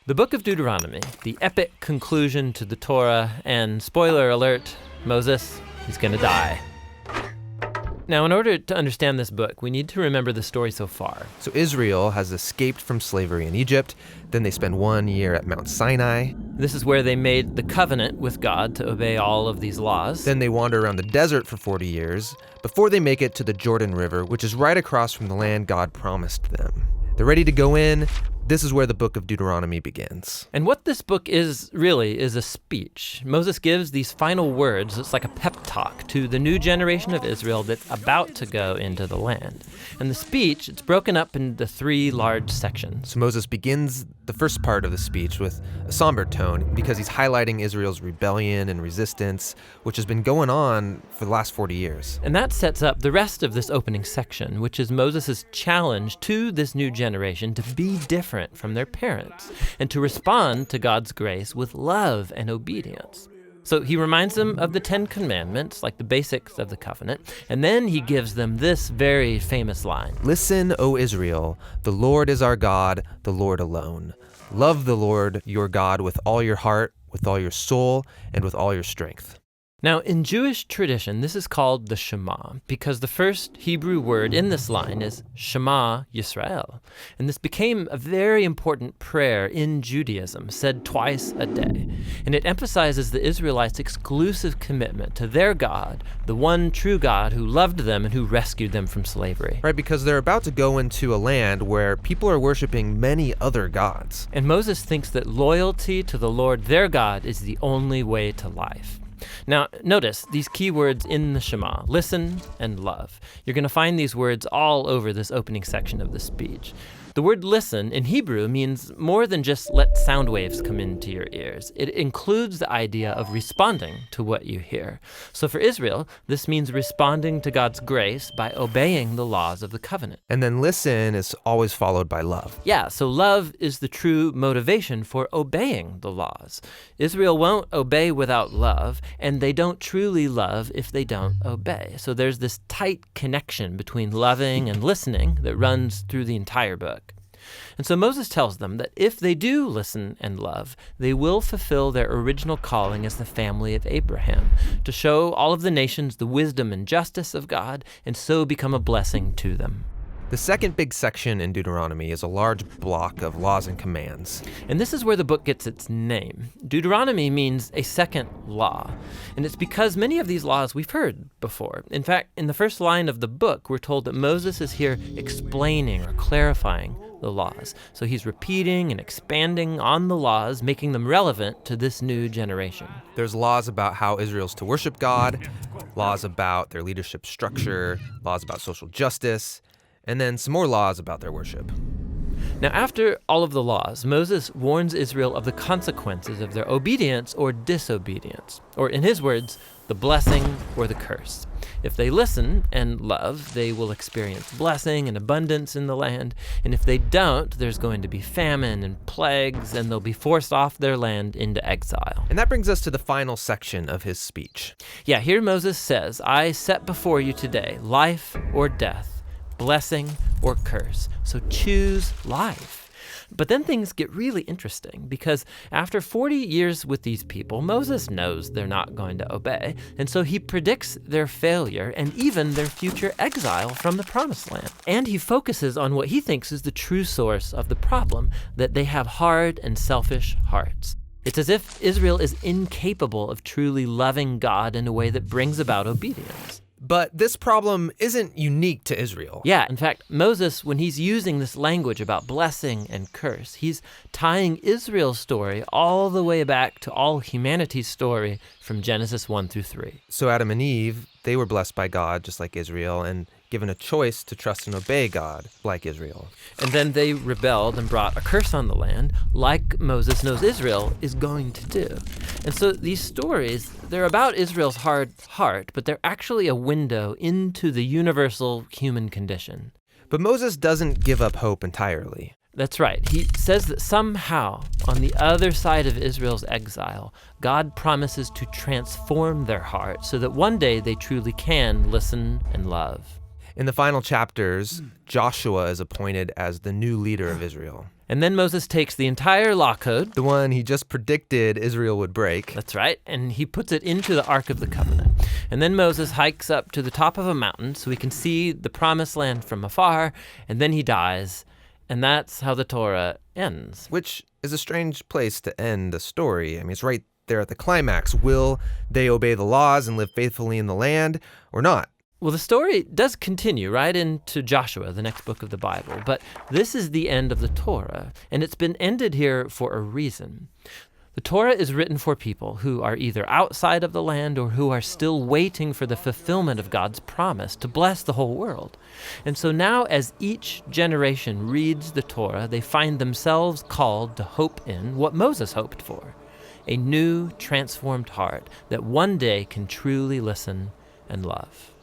The book of Deuteronomy, the epic conclusion to the Torah, and spoiler alert, Moses, he's going to die. Now, in order to understand this book, we need to remember the story so far. So Israel has escaped from slavery in Egypt. Then they spend 1 year at Mount Sinai. This is where they made the covenant with God to obey all of these laws. Then they wander around the desert for 40 years before they make it to the Jordan River, which is right across from the land God promised them. They're ready to go in. This is where the book of Deuteronomy begins. And what this book is really is a speech. Moses gives these final words. It's like a pep talk to the new generation of Israel that's about to go into the land. And the speech, it's broken up into 3 large sections. So Moses begins the first part of the speech with a somber tone because he's highlighting Israel's rebellion and resistance, which has been going on for the last 40 years. And that sets up the rest of this opening section, which is Moses' challenge to this new generation to be different from their parents and to respond to God's grace with love and obedience. So he reminds them of the 10 Commandments, like the basics of the covenant, and then he gives them this very famous line. Listen, O Israel, the Lord is our God, the Lord alone. Love the Lord your God with all your heart, with all your soul, and with all your strength. Now, in Jewish tradition, this is called the Shema, because the first Hebrew word in this line is Shema Yisrael. And this became a very important prayer in Judaism, said twice a day. And it emphasizes the Israelites' exclusive commitment to their God, the one true God who loved them and who rescued them from slavery. Right, because they're about to go into a land where people are worshiping many other gods. And Moses thinks that loyalty to the Lord, their God, is the only way to life. Now, notice these key words in the Shema, listen and love. You're going to find these words all over this opening section of the speech. The word listen in Hebrew means more than just let sound waves come into your ears. It includes the idea of responding to what you hear. So for Israel, this means responding to God's grace by obeying the laws of the covenant. And then listen is always followed by love. Yeah, so love is the true motivation for obeying the laws. Israel won't obey without love, and they don't truly love if they don't obey. So there's this tight connection between loving and listening that runs through the entire book. And so Moses tells them that if they do listen and love, they will fulfill their original calling as the family of Abraham, to show all of the nations the wisdom and justice of God, and so become a blessing to them. The second big section in Deuteronomy is a large block of laws and commands. And this is where the book gets its name. Deuteronomy means a second law. And it's because many of these laws we've heard before. In fact, in the first line of the book, we're told that Moses is here explaining or clarifying the laws. So he's repeating and expanding on the laws, making them relevant to this new generation. There's laws about how Israel's to worship God, laws about their leadership structure, laws about social justice, and then some more laws about their worship. Now, after all of the laws, Moses warns Israel of the consequences of their obedience or disobedience, or in his words, the blessing or the curse. If they listen and love, they will experience blessing and abundance in the land, and if they don't, there's going to be famine and plagues, and they'll be forced off their land into exile. And that brings us to the final section of his speech. Yeah, here Moses says, I set before you today life or death, blessing or curse. So choose life. But then things get really interesting because after 40 years with these people, Moses knows they're not going to obey. And so he predicts their failure and even their future exile from the promised land. And he focuses on what he thinks is the true source of the problem, that they have hard and selfish hearts. It's as if Israel is incapable of truly loving God in a way that brings about obedience. But this problem isn't unique to Israel. Yeah, in fact, Moses, when he's using this language about blessing and curse, he's tying Israel's story all the way back to all humanity's story from Genesis 1 through 3. So Adam and Eve, they were blessed by God just like Israel and given a choice to trust and obey God like Israel. And then they rebelled and brought a curse on the land like Moses knows Israel is going to do. And so these stories, they're about Israel's hard heart, but they're actually a window into the universal human condition. But Moses doesn't give up hope entirely. That's right. He says that somehow, on the other side of Israel's exile, God promises to transform their heart so that one day they truly can listen and love. In the final chapters, Joshua is appointed as the new leader of Israel. And then Moses takes the entire law code. The one he just predicted Israel would break. That's right. And he puts it into the Ark of the Covenant. And then Moses hikes up to the top of a mountain so he can see the promised land from afar. And then he dies. And that's how the Torah ends. Which is a strange place to end the story. I mean, it's right there at the climax. Will they obey the laws and live faithfully in the land or not? Well, the story does continue right into Joshua, the next book of the Bible, but this is the end of the Torah, and it's been ended here for a reason. The Torah is written for people who are either outside of the land or who are still waiting for the fulfillment of God's promise to bless the whole world. And so now, as each generation reads the Torah, they find themselves called to hope in what Moses hoped for, a new, transformed heart that one day can truly listen and love.